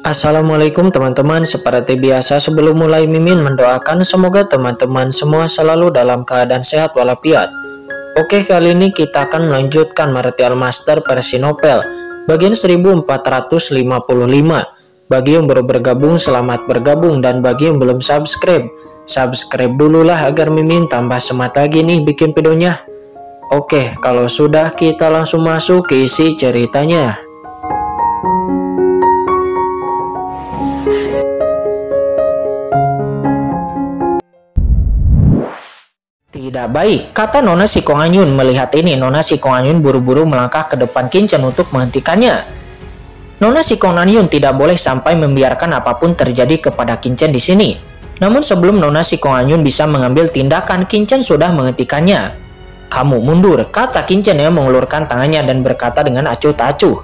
Assalamualaikum teman-teman, seperti biasa sebelum mulai Mimin mendoakan semoga teman-teman semua selalu dalam keadaan sehat walafiat. Oke, kali ini kita akan melanjutkan Martial Master versi novel bagian 1455. Bagi yang baru bergabung, selamat bergabung, dan bagi yang belum subscribe dulu lah agar Mimin tambah semangat lagi nih bikin videonya. Oke, kalau sudah kita langsung masuk ke isi ceritanya. Tidak baik, kata Nona Sikong Anyun. Melihat ini, Nona Sikong Anyun buru-buru melangkah ke depan Kincen untuk menghentikannya. Nona Sikong Anyun tidak boleh sampai membiarkan apapun terjadi kepada Kincen di sini. Namun sebelum Nona Sikong Anyun bisa mengambil tindakan, Kincen sudah menghentikannya. Kamu mundur, kata Kincen yang mengulurkan tangannya dan berkata dengan acuh tak acuh.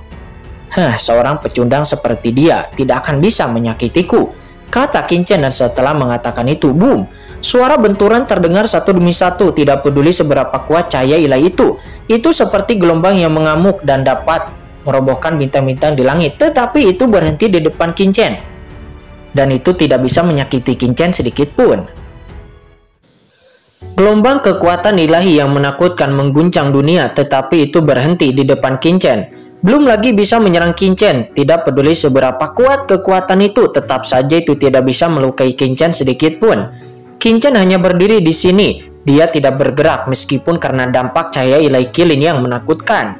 Seorang pecundang seperti dia tidak akan bisa menyakitiku, kata Kincen, dan setelah mengatakan itu, boom! Suara benturan terdengar satu demi satu, tidak peduli seberapa kuat cahaya ilahi itu seperti gelombang yang mengamuk dan dapat merobohkan bintang-bintang di langit. Tetapi itu berhenti di depan Kincen, dan itu tidak bisa menyakiti Kincen sedikit pun. Gelombang kekuatan ilahi yang menakutkan mengguncang dunia, tetapi itu berhenti di depan Kincen. Belum lagi bisa menyerang Kincen. Tidak peduli seberapa kuat kekuatan itu, tetap saja itu tidak bisa melukai Kincen sedikit pun. Kincen hanya berdiri di sini. Dia tidak bergerak meskipun karena dampak cahaya ilahi kilin yang menakutkan.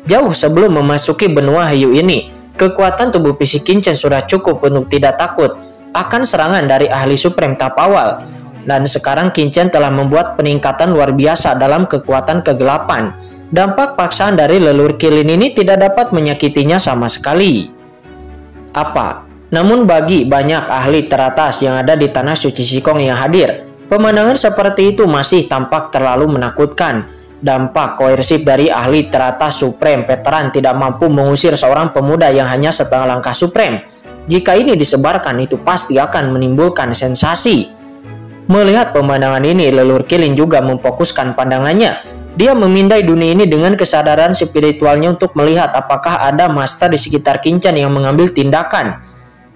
Jauh sebelum memasuki benua Hayu ini, kekuatan tubuh fisik Kincen sudah cukup untuk tidak takut akan serangan dari ahli supreme tahap awal. Dan sekarang Kincen telah membuat peningkatan luar biasa dalam kekuatan kegelapan. Dampak paksaan dari leluhur kilin ini tidak dapat menyakitinya sama sekali. Namun bagi banyak ahli teratas yang ada di tanah suci Sikong yang hadir, pemandangan seperti itu masih tampak terlalu menakutkan. Dampak koersif dari ahli teratas supreme veteran tidak mampu mengusir seorang pemuda yang hanya setengah langkah supreme. Jika ini disebarkan, itu pasti akan menimbulkan sensasi. Melihat pemandangan ini, leluhur kilin juga memfokuskan pandangannya. Dia memindai dunia ini dengan kesadaran spiritualnya untuk melihat apakah ada master di sekitar Kincen yang mengambil tindakan.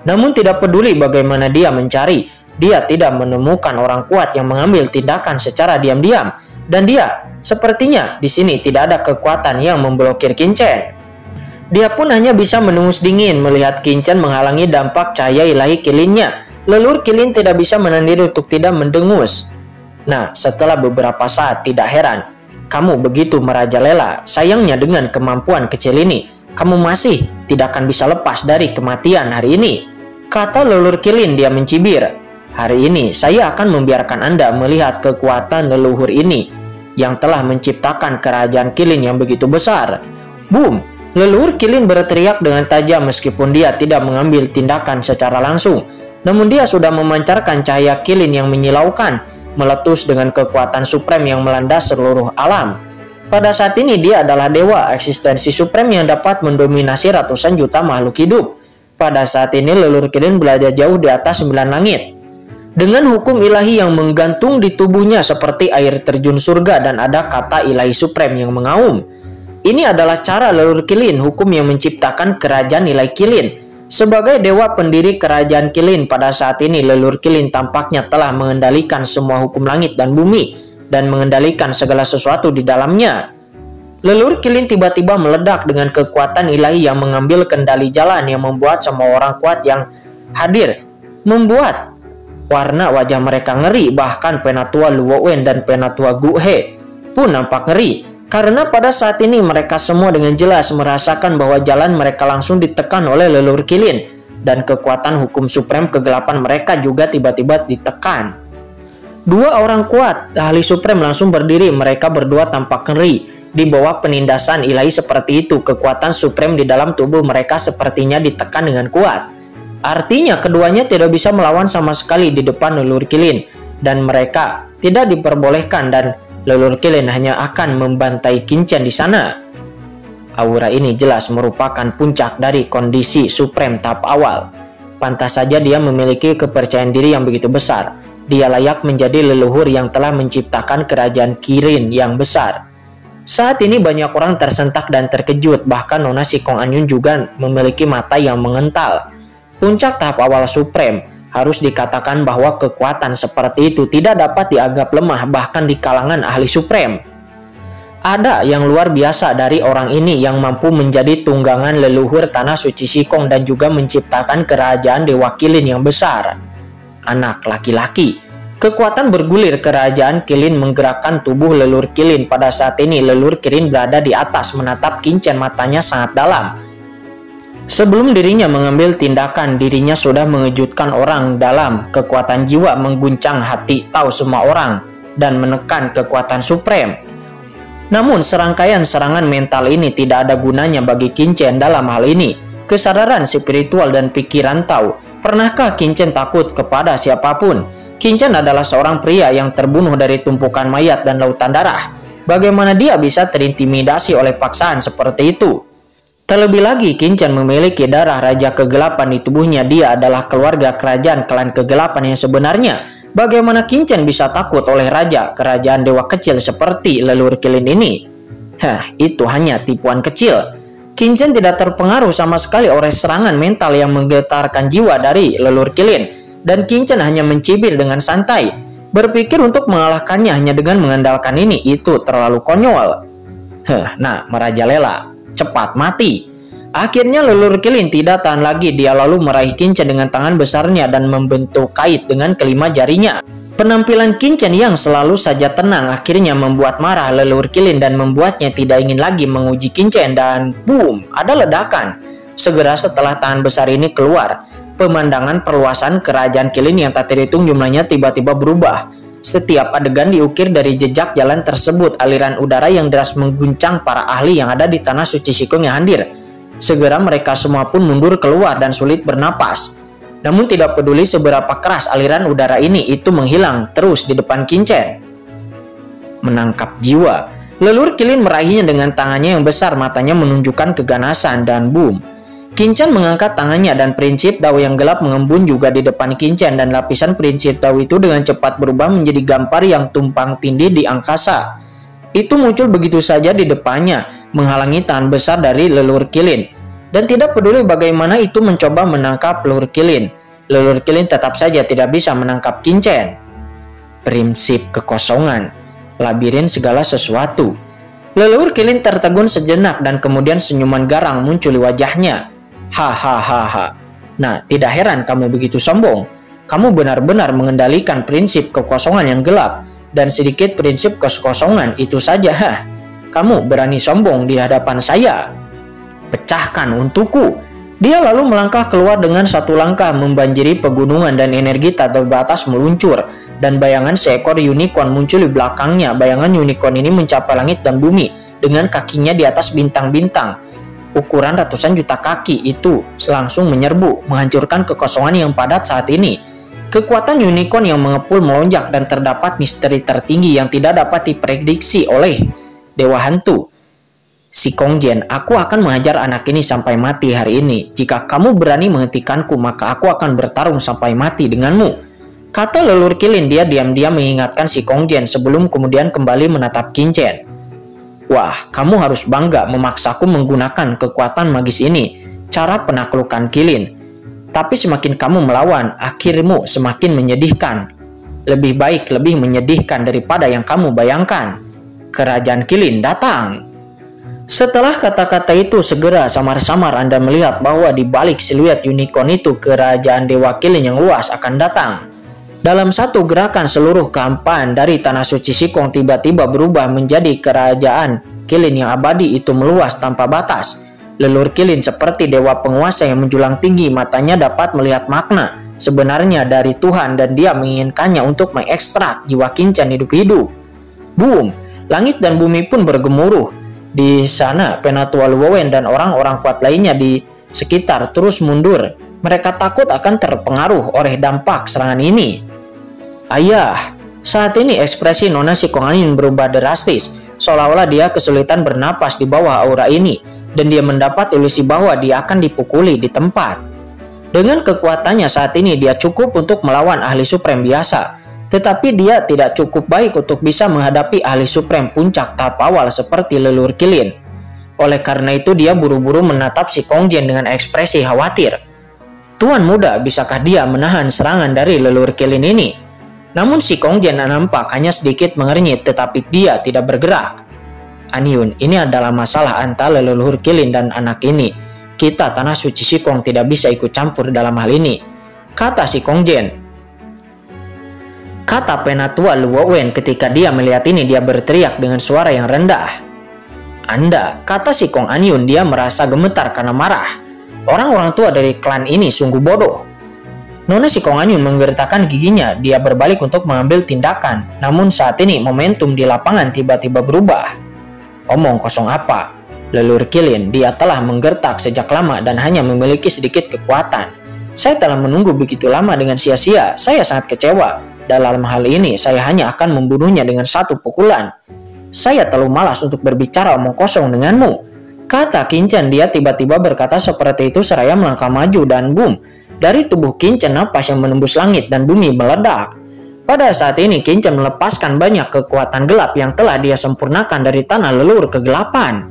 Namun tidak peduli bagaimana dia mencari, dia tidak menemukan orang kuat yang mengambil tindakan secara diam-diam. Dan dia, sepertinya di sini tidak ada kekuatan yang memblokir Kincen. Dia pun hanya bisa menengus dingin melihat Kincen menghalangi dampak cahaya ilahi kilinnya. Leluhur kilin tidak bisa menahan diri untuk tidak mendengus. Nah, setelah beberapa saat, tidak heran. Kamu begitu merajalela. Sayangnya dengan kemampuan kecil ini, kamu masih tidak akan bisa lepas dari kematian hari ini, kata leluhur kilin. Dia mencibir. Hari ini saya akan membiarkan Anda melihat kekuatan leluhur ini yang telah menciptakan kerajaan kilin yang begitu besar. Boom! Leluhur kilin berteriak dengan tajam meskipun dia tidak mengambil tindakan secara langsung. Namun dia sudah memancarkan cahaya kilin yang menyilaukan, meletus dengan kekuatan supreme yang melanda seluruh alam. Pada saat ini dia adalah dewa eksistensi supreme yang dapat mendominasi ratusan juta makhluk hidup. Pada saat ini leluhur kilin berada jauh di atas 9 langit. Dengan hukum ilahi yang menggantung di tubuhnya seperti air terjun surga, dan ada kata ilahi supreme yang mengaum. Ini adalah cara leluhur kilin, hukum yang menciptakan kerajaan ilahi kilin. Sebagai dewa pendiri kerajaan kilin, pada saat ini leluhur kilin tampaknya telah mengendalikan semua hukum langit dan bumi dan mengendalikan segala sesuatu di dalamnya. Leluhur kilin tiba-tiba meledak dengan kekuatan ilahi yang mengambil kendali jalan yang membuat semua orang kuat yang hadir membuat warna wajah mereka ngeri. Bahkan Penatua Luo Wen dan Penatua Gu He pun nampak ngeri, karena pada saat ini mereka semua dengan jelas merasakan bahwa jalan mereka langsung ditekan oleh leluhur kilin, dan kekuatan hukum supreme kegelapan mereka juga tiba-tiba ditekan. Dua orang kuat ahli supreme langsung berdiri. Mereka berdua tampak ngeri. Di bawah penindasan ilahi seperti itu, kekuatan supreme di dalam tubuh mereka sepertinya ditekan dengan kuat. Artinya keduanya tidak bisa melawan sama sekali di depan leluhur kilin, dan mereka tidak diperbolehkan, dan leluhur kilin hanya akan membantai Kincen di sana. Aura ini jelas merupakan puncak dari kondisi supreme tahap awal. Pantas saja dia memiliki kepercayaan diri yang begitu besar. Dia layak menjadi leluhur yang telah menciptakan kerajaan kilin yang besar. Saat ini banyak orang tersentak dan terkejut, bahkan Nona Sikong Anyun juga memiliki mata yang mengental. puncak tahap awal Supreme, harus dikatakan bahwa kekuatan seperti itu tidak dapat dianggap lemah bahkan di kalangan ahli Supreme. Ada yang luar biasa dari orang ini yang mampu menjadi tunggangan leluhur Tanah Suci Shikong dan juga menciptakan kerajaan Dewa Qilin yang besar. Anak laki-laki. Kekuatan bergulir kerajaan Qilin menggerakkan tubuh leluhur Qilin. Pada saat ini leluhur Qilin berada di atas menatap Qin Chen, matanya sangat dalam. Sebelum dirinya mengambil tindakan, dirinya sudah mengejutkan orang dalam. Kekuatan jiwa mengguncang hati tahu semua orang dan menekan kekuatan Supreme. Namun serangkaian serangan mental ini tidak ada gunanya bagi Qin Chen dalam hal ini. Kesadaran spiritual dan pikiran tahu. Pernahkah Qin Chen takut kepada siapapun? Qin Chen adalah seorang pria yang terbunuh dari tumpukan mayat dan lautan darah. Bagaimana dia bisa terintimidasi oleh paksaan seperti itu? Terlebih lagi, Qin Chen memiliki darah Raja Kegelapan di tubuhnya. Dia adalah keluarga kerajaan klan Kegelapan yang sebenarnya. Bagaimana Qin Chen bisa takut oleh raja kerajaan dewa kecil seperti leluhur Qilin ini? Itu hanya tipuan kecil. Qin Chen tidak terpengaruh sama sekali oleh serangan mental yang menggetarkan jiwa dari leluhur Qilin. Dan Qin Chen hanya mencibir dengan santai. Berpikir untuk mengalahkannya hanya dengan mengandalkan ini, itu terlalu konyol. Nah, merajalela. Cepat mati. Akhirnya leluhur Qilin tidak tahan lagi. Dia lalu meraih Qin Chen dengan tangan besarnya dan membentuk kait dengan kelima jarinya. Penampilan Qin Chen yang selalu saja tenang akhirnya membuat marah leluhur Qilin dan membuatnya tidak ingin lagi menguji Qin Chen. Dan boom, ada ledakan. Segera setelah tangan besar ini keluar, pemandangan perluasan kerajaan Qilin yang tak terhitung jumlahnya tiba-tiba berubah. Setiap adegan diukir dari jejak jalan tersebut. Aliran udara yang deras mengguncang para ahli yang ada di Tanah Suci Shikong yang hadir. Segera mereka semua pun mundur keluar dan sulit bernapas. Namun tidak peduli seberapa keras aliran udara ini, itu menghilang terus di depan Qin Chen. Menangkap jiwa. Leluhur Qilin meraihnya dengan tangannya yang besar, matanya menunjukkan keganasan dan boom. Qin Chen mengangkat tangannya dan prinsip Dao yang gelap mengembun juga di depan Qin Chen, dan lapisan prinsip Dao itu dengan cepat berubah menjadi gambar yang tumpang tindih di angkasa. Itu muncul begitu saja di depannya, menghalangi tangan besar dari leluhur Qilin. Dan tidak peduli bagaimana itu mencoba menangkap leluhur Qilin, leluhur Qilin tetap saja tidak bisa menangkap Qin Chen. Prinsip kekosongan, labirin segala sesuatu. Leluhur Qilin tertegun sejenak dan kemudian senyuman garang muncul di wajahnya. Hahaha. Nah, tidak heran kamu begitu sombong. Kamu benar-benar mengendalikan prinsip kekosongan yang gelap dan sedikit prinsip kekosongan itu saja. Kamu berani sombong di hadapan saya. Pecahkan untukku. Dia lalu melangkah keluar dengan satu langkah membanjiri pegunungan dan energi tak terbatas meluncur. Dan bayangan seekor unicorn muncul di belakangnya. Bayangan unicorn ini mencapai langit dan bumi dengan kakinya di atas bintang-bintang. Ukuran ratusan juta kaki itu langsung menyerbu, menghancurkan kekosongan yang padat saat ini. Kekuatan unicorn yang mengepul melonjak dan terdapat misteri tertinggi yang tidak dapat diprediksi oleh Dewa Hantu. Shikong Jen, aku akan menghajar anak ini sampai mati hari ini. Jika kamu berani menghentikanku, maka aku akan bertarung sampai mati denganmu. Kata leluhur Qilin. Dia diam-diam mengingatkan Shikong Jen sebelum kemudian kembali menatap Qin Chen. Wah, kamu harus bangga memaksaku menggunakan kekuatan magis ini, cara penaklukan Qilin. Tapi semakin kamu melawan, akhirmu semakin menyedihkan. Lebih baik lebih menyedihkan daripada yang kamu bayangkan. Kerajaan Qilin datang. Setelah kata-kata itu, segera samar-samar Anda melihat bahwa di balik siluet unicorn itu, kerajaan Dewa Qilin yang luas akan datang. Dalam satu gerakan, seluruh kehampaan dari Tanah Suci Shikong tiba-tiba berubah menjadi kerajaan Qilin yang abadi itu meluas tanpa batas. Leluhur Qilin seperti dewa penguasa yang menjulang tinggi, matanya dapat melihat makna sebenarnya dari Tuhan dan dia menginginkannya untuk mengekstrak jiwa Qin Chen hidup-hidup. Boom! Langit dan bumi pun bergemuruh. Di sana, Penatua Luowen dan orang-orang kuat lainnya di sekitar terus mundur. Mereka takut akan terpengaruh oleh dampak serangan ini. Ayah, saat ini ekspresi Nona Shikong Angin berubah drastis, seolah-olah dia kesulitan bernapas di bawah aura ini, dan dia mendapat ilusi bahwa dia akan dipukuli di tempat. Dengan kekuatannya saat ini, dia cukup untuk melawan ahli supreme biasa, tetapi dia tidak cukup baik untuk bisa menghadapi ahli supreme puncak tahap awal seperti leluhur Qilin. Oleh karena itu, dia buru-buru menatap Shikong Jen dengan ekspresi khawatir. Tuan muda, bisakah dia menahan serangan dari leluhur kilin ini? Namun si Kongjian nampak hanya sedikit mengernyit, tetapi dia tidak bergerak. Anyun, ini adalah masalah antara leluhur kilin dan anak ini. Kita Tanah Suci Sikong tidak bisa ikut campur dalam hal ini, kata si Kongjian. Kata Penatua Luowen. Ketika dia melihat ini, dia berteriak dengan suara yang rendah. Anda, kata si Kong Anyun, dia merasa gemetar karena marah. Orang-orang tua dari klan ini sungguh bodoh. Nona si Kong Anyun menggertakkan giginya. Dia berbalik untuk mengambil tindakan. Namun saat ini momentum di lapangan tiba-tiba berubah. Omong kosong apa? Leluhur kilin, dia telah menggertak sejak lama dan hanya memiliki sedikit kekuatan. Saya telah menunggu begitu lama dengan sia-sia. Saya sangat kecewa. Dalam hal ini, saya hanya akan membunuhnya dengan satu pukulan. Saya terlalu malas untuk berbicara omong kosong denganmu, kata Qinchen. Dia tiba-tiba berkata seperti itu seraya melangkah maju dan boom. Dari tubuh Qinchen napas yang menembus langit dan bumi meledak. Pada saat ini Qinchen melepaskan banyak kekuatan gelap yang telah dia sempurnakan dari tanah leluhur kegelapan.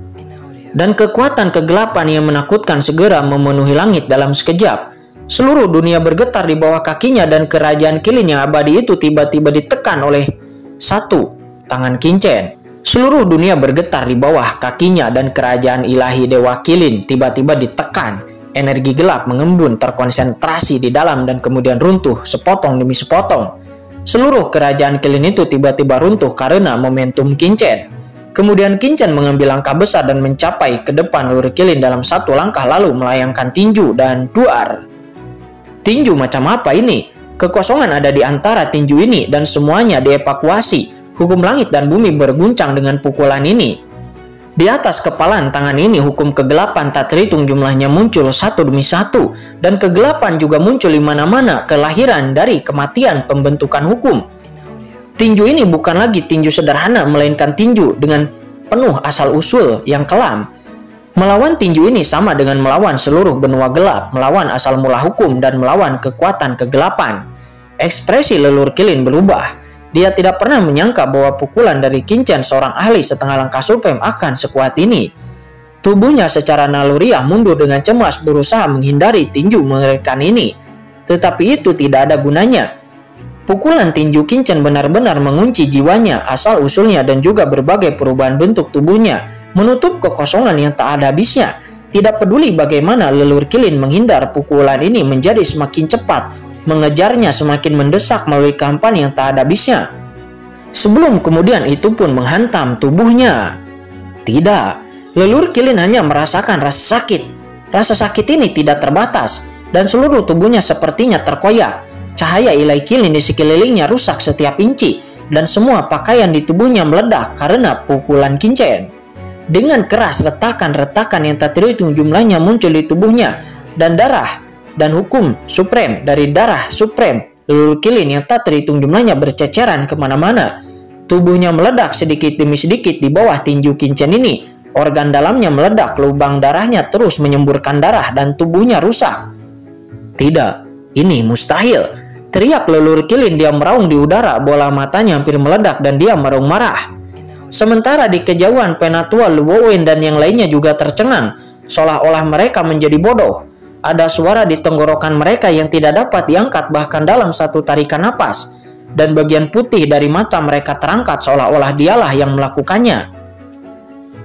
Dan kekuatan kegelapan yang menakutkan segera memenuhi langit dalam sekejap. Seluruh dunia bergetar di bawah kakinya dan kerajaan kilin yang abadi itu tiba-tiba ditekan oleh satu tangan Qinchen. Seluruh dunia bergetar di bawah kakinya dan kerajaan ilahi dewa kilin tiba-tiba ditekan. Energi gelap mengembun terkonsentrasi di dalam dan kemudian runtuh sepotong demi sepotong. Seluruh kerajaan kilin itu tiba-tiba runtuh karena momentum Qinchen. Kemudian Qinchen mengambil langkah besar dan mencapai ke depan leluhur kilin dalam satu langkah lalu melayangkan tinju dan duar. Tinju macam apa ini? Kekosongan ada di antara tinju ini dan semuanya dievakuasi. Hukum langit dan bumi berguncang dengan pukulan ini. Di atas kepalan tangan ini hukum kegelapan tak terhitung jumlahnya muncul satu demi satu. Dan kegelapan juga muncul di mana-mana, kelahiran dari kematian pembentukan hukum. Tinju ini bukan lagi tinju sederhana, melainkan tinju dengan penuh asal-usul yang kelam. Melawan tinju ini sama dengan melawan seluruh benua gelap, melawan asal mula hukum, dan melawan kekuatan kegelapan. Ekspresi leluhur kilin berubah. Dia tidak pernah menyangka bahwa pukulan dari Qinchen, seorang ahli setengah langkah supreme, akan sekuat ini. Tubuhnya secara naluriah mundur dengan cemas berusaha menghindari tinju mengerikan ini. Tetapi itu tidak ada gunanya. Pukulan tinju Qinchen benar-benar mengunci jiwanya, asal-usulnya, dan juga berbagai perubahan bentuk tubuhnya, menutup kekosongan yang tak ada habisnya. Tidak peduli bagaimana leluhur kilin menghindar, pukulan ini menjadi semakin cepat, mengejarnya semakin mendesak melalui kampan yang tak ada habisnya. Sebelum kemudian itu pun menghantam tubuhnya. Tidak, leluhur kilin hanya merasakan rasa sakit. Rasa sakit ini tidak terbatas, dan seluruh tubuhnya sepertinya terkoyak. Cahaya ilahi kilin di sekelilingnya rusak setiap inci, dan semua pakaian di tubuhnya meledak karena pukulan Qinchen. Dengan keras, retakan-retakan yang tak terhitung jumlahnya muncul di tubuhnya, dan darah dan hukum supreme dari darah supreme leluhur kilin yang tak terhitung jumlahnya berceceran kemana-mana. Tubuhnya meledak sedikit demi sedikit di bawah tinju Qinchen ini. Organ dalamnya meledak, lubang darahnya terus menyemburkan darah, dan tubuhnya rusak. Tidak, ini mustahil, teriak leluhur kilin. Dia meraung di udara, bola matanya hampir meledak dan dia meraung marah. Sementara di kejauhan Penatua Luowen dan yang lainnya juga tercengang, seolah-olah mereka menjadi bodoh. Ada suara di tenggorokan mereka yang tidak dapat diangkat bahkan dalam satu tarikan napas, dan bagian putih dari mata mereka terangkat seolah-olah dialah yang melakukannya.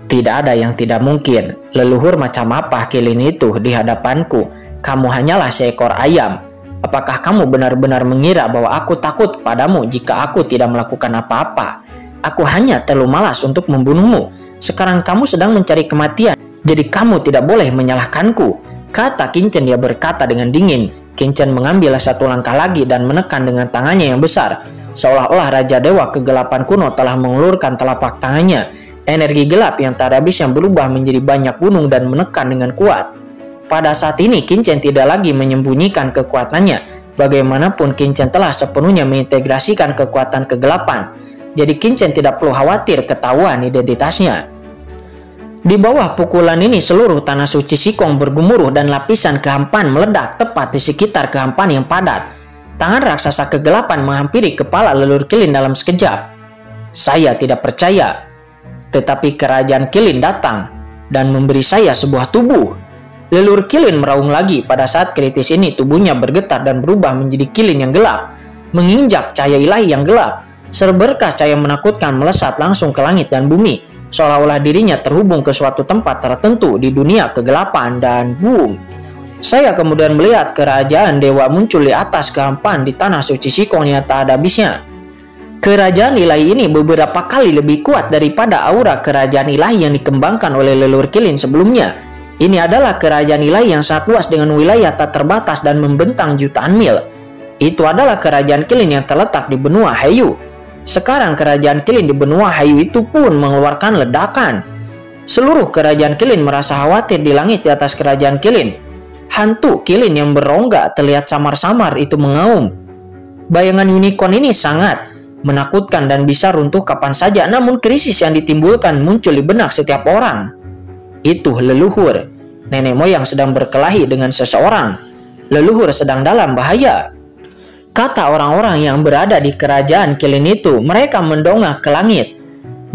Tidak ada yang tidak mungkin. Leluhur macam apa kilin itu di hadapanku? Kamu hanyalah seekor ayam. Apakah kamu benar-benar mengira bahwa aku takut padamu jika aku tidak melakukan apa-apa? Aku hanya terlalu malas untuk membunuhmu. Sekarang kamu sedang mencari kematian, jadi kamu tidak boleh menyalahkanku, kata Qinchen. Dia berkata dengan dingin. Qinchen mengambil satu langkah lagi dan menekan dengan tangannya yang besar, seolah-olah Raja Dewa Kegelapan kuno telah mengulurkan telapak tangannya. Energi gelap yang tak habis yang berubah menjadi banyak gunung dan menekan dengan kuat. Pada saat ini Qinchen tidak lagi menyembunyikan kekuatannya. Bagaimanapun Qinchen telah sepenuhnya mengintegrasikan kekuatan kegelapan. Jadi Qinchen tidak perlu khawatir ketahuan identitasnya. Di bawah pukulan ini seluruh tanah suci Sikong bergemuruh dan lapisan kehampaan meledak tepat di sekitar kehampaan yang padat. Tangan raksasa kegelapan menghampiri kepala leluhur kilin dalam sekejap. Saya tidak percaya. Tetapi kerajaan kilin datang dan memberi saya sebuah tubuh. Leluhur Qilin meraung lagi. Pada saat kritis ini tubuhnya bergetar dan berubah menjadi Qilin yang gelap, menginjak cahaya ilahi yang gelap. Seberkas cahaya menakutkan melesat langsung ke langit dan bumi, seolah-olah dirinya terhubung ke suatu tempat tertentu di dunia kegelapan, dan boom. Saya kemudian melihat kerajaan dewa muncul di atas kehampaan di tanah suci Qigong yang tak ada habisnya. Kerajaan ilahi ini beberapa kali lebih kuat daripada aura kerajaan ilahi yang dikembangkan oleh leluhur Qilin sebelumnya. Ini adalah kerajaan ilahi yang sangat luas dengan wilayah tak terbatas dan membentang jutaan mil. Itu adalah kerajaan Qilin yang terletak di benua Haiyu. Sekarang kerajaan Qilin di benua Haiyu itu pun mengeluarkan ledakan. Seluruh kerajaan Qilin merasa khawatir. Di langit di atas kerajaan Qilin, hantu Qilin yang berongga terlihat samar-samar itu mengaum. Bayangan unicorn ini sangat menakutkan dan bisa runtuh kapan saja, namun krisis yang ditimbulkan muncul di benak setiap orang. Itu leluhur. Nenek moyang sedang berkelahi dengan seseorang. Leluhur sedang dalam bahaya, kata orang-orang yang berada di kerajaan Qilin itu. Mereka mendongak ke langit.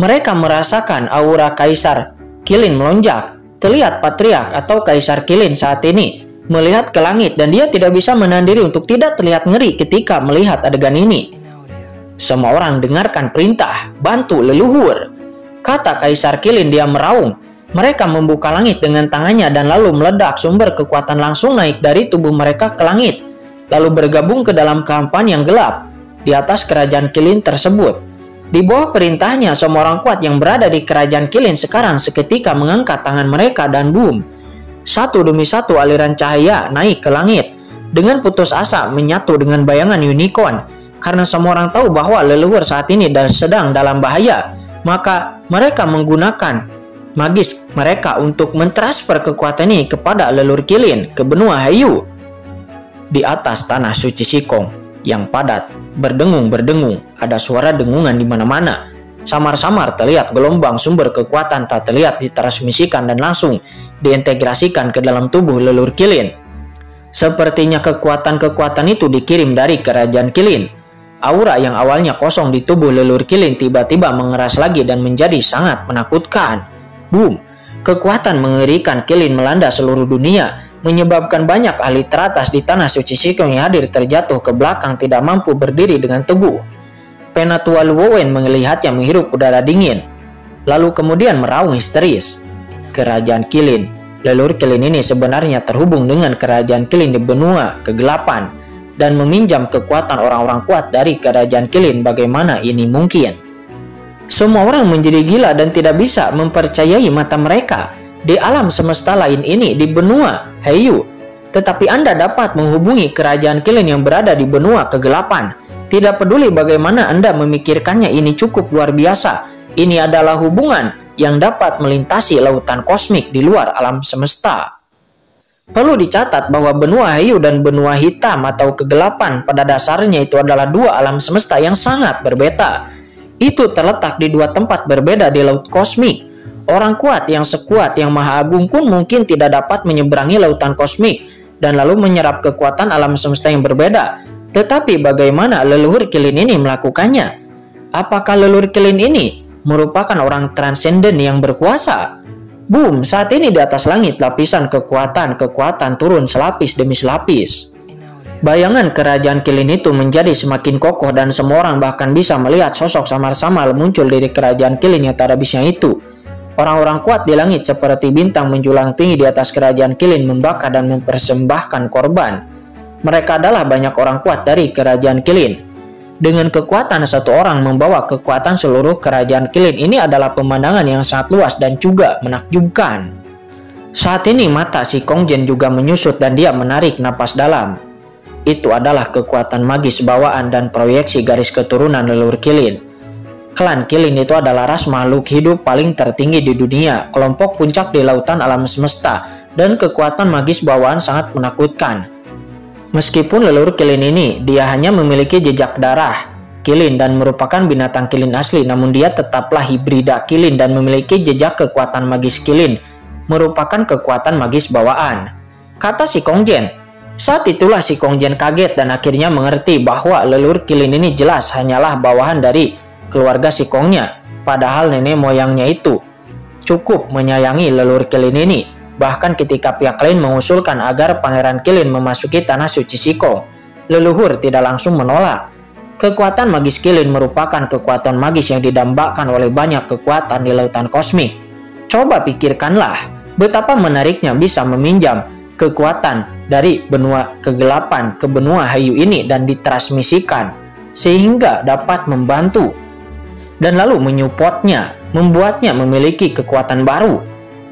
Mereka merasakan aura Kaisar Qilin melonjak. Terlihat patriark atau Kaisar Qilin saat ini melihat ke langit, dan dia tidak bisa menahan diri untuk tidak terlihat ngeri ketika melihat adegan ini. Semua orang dengarkan perintah, bantu leluhur, kata Kaisar Qilin. Dia meraung. Mereka membuka langit dengan tangannya dan lalu meledak. Sumber kekuatan langsung naik dari tubuh mereka ke langit, lalu bergabung ke dalam kehampaan yang gelap di atas kerajaan Qilin tersebut. Di bawah perintahnya, semua orang kuat yang berada di kerajaan Qilin sekarang seketika mengangkat tangan mereka, dan boom, satu demi satu aliran cahaya naik ke langit dengan putus asa menyatu dengan bayangan unicorn. Karena semua orang tahu bahwa leluhur saat ini sedang dalam bahaya, maka mereka menggunakan magis mereka untuk mentransfer kekuatan ini kepada leluhur Qilin ke benua Haiyu. Di atas tanah suci Qigong yang padat berdengung-berdengung, ada suara dengungan di mana-mana. Samar-samar terlihat gelombang sumber kekuatan tak terlihat ditransmisikan dan langsung diintegrasikan ke dalam tubuh leluhur Qilin. Sepertinya kekuatan-kekuatan itu dikirim dari kerajaan Qilin. Aura yang awalnya kosong di tubuh leluhur Qilin tiba-tiba mengeras lagi dan menjadi sangat menakutkan. Boom! Kekuatan mengerikan Qilin melanda seluruh dunia, menyebabkan banyak ahli teratas di tanah suci Qigong yang hadir terjatuh ke belakang, tidak mampu berdiri dengan teguh. Penatua Luowen melihatnya menghirup udara dingin, lalu kemudian meraung histeris. Kerajaan Qilin. Leluhur Qilin ini sebenarnya terhubung dengan kerajaan Qilin di benua kegelapan dan meminjam kekuatan orang-orang kuat dari kerajaan Qilin. Bagaimana ini mungkin? Semua orang menjadi gila dan tidak bisa mempercayai mata mereka. Di alam semesta lain ini, di benua Haiyu, tetapi Anda dapat menghubungi kerajaan Qilin yang berada di benua kegelapan. Tidak peduli bagaimana Anda memikirkannya, ini cukup luar biasa. Ini adalah hubungan yang dapat melintasi lautan kosmik di luar alam semesta. Perlu dicatat bahwa benua Haiyu dan benua hitam atau kegelapan pada dasarnya itu adalah dua alam semesta yang sangat berbeda. Itu terletak di dua tempat berbeda di laut kosmik. Orang kuat yang sekuat yang maha agung pun mungkin tidak dapat menyeberangi lautan kosmik dan lalu menyerap kekuatan alam semesta yang berbeda. Tetapi bagaimana leluhur Qilin ini melakukannya? Apakah leluhur Qilin ini merupakan orang transenden yang berkuasa? Boom! Saat ini di atas langit lapisan kekuatan turun selapis demi selapis. Bayangan kerajaan Qilin itu menjadi semakin kokoh dan semua orang bahkan bisa melihat sosok samar-samar muncul dari kerajaan Qilin yang tak ada habisnya itu. Orang-orang kuat di langit seperti bintang menjulang tinggi di atas kerajaan Qilin membakar dan mempersembahkan korban. Mereka adalah banyak orang kuat dari kerajaan Qilin. Dengan kekuatan satu orang membawa kekuatan seluruh kerajaan Qilin, ini adalah pemandangan yang sangat luas dan juga menakjubkan. Saat ini mata si Kongjian juga menyusut dan dia menarik napas dalam. Itu adalah kekuatan magis bawaan dan proyeksi garis keturunan leluhur Qilin. Klan Qilin itu adalah ras makhluk hidup paling tertinggi di dunia, kelompok puncak di lautan alam semesta, dan kekuatan magis bawaan sangat menakutkan. Meskipun leluhur Qilin ini, dia hanya memiliki jejak darah Qilin dan merupakan binatang Qilin asli, namun dia tetaplah hibrida Qilin dan memiliki jejak kekuatan magis Qilin, merupakan kekuatan magis bawaan, kata si Kongjian. Saat itulah si Kongjian kaget dan akhirnya mengerti bahwa leluhur Qilin ini jelas hanyalah bawahan dari keluarga si Kongnya. Padahal nenek moyangnya itu cukup menyayangi leluhur Qilin ini. Bahkan ketika pihak lain mengusulkan agar Pangeran Qilin memasuki tanah suci Shikong, leluhur tidak langsung menolak. Kekuatan magis Qilin merupakan kekuatan magis yang didambakan oleh banyak kekuatan di lautan kosmik. Coba pikirkanlah betapa menariknya bisa meminjam kekuatan dari benua kegelapan ke benua Hayu ini dan ditransmisikan sehingga dapat membantu dan lalu menyupportnya, membuatnya memiliki kekuatan baru.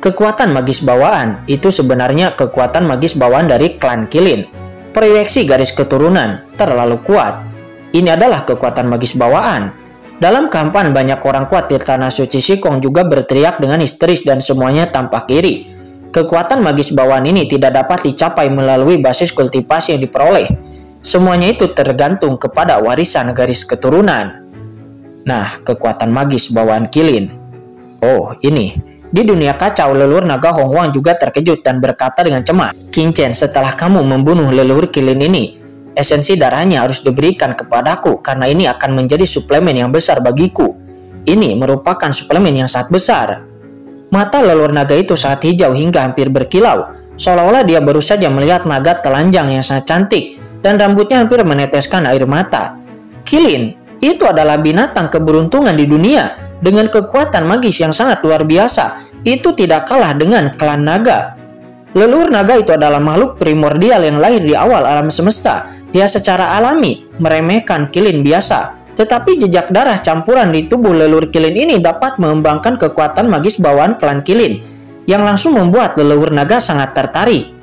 Kekuatan magis bawaan itu sebenarnya kekuatan magis bawaan dari klan Qilin. Proyeksi garis keturunan terlalu kuat. Ini adalah kekuatan magis bawaan. Dalam kampan, banyak orang kuat di tanah suci Shikong juga berteriak dengan histeris dan semuanya tampak iri. Kekuatan magis bawaan ini tidak dapat dicapai melalui basis kultivasi yang diperoleh. Semuanya itu tergantung kepada warisan garis keturunan. Nah, kekuatan magis bawaan Qilin. Oh, ini. Di dunia kacau, leluhur naga Hongwang juga terkejut dan berkata dengan cemas, "Qin Chen, setelah kamu membunuh leluhur Qilin ini, esensi darahnya harus diberikan kepadaku karena ini akan menjadi suplemen yang besar bagiku. Ini merupakan suplemen yang sangat besar." Mata leluhur naga itu sangat hijau hingga hampir berkilau, seolah-olah dia baru saja melihat naga telanjang yang sangat cantik dan rambutnya hampir meneteskan air mata. Qilin, itu adalah binatang keberuntungan di dunia dengan kekuatan magis yang sangat luar biasa. Itu tidak kalah dengan klan naga. Leluhur naga itu adalah makhluk primordial yang lahir di awal alam semesta. Dia secara alami meremehkan Qilin biasa, tetapi jejak darah campuran di tubuh leluhur Qilin ini dapat mengembangkan kekuatan magis bawaan klan Qilin, yang langsung membuat leluhur naga sangat tertarik.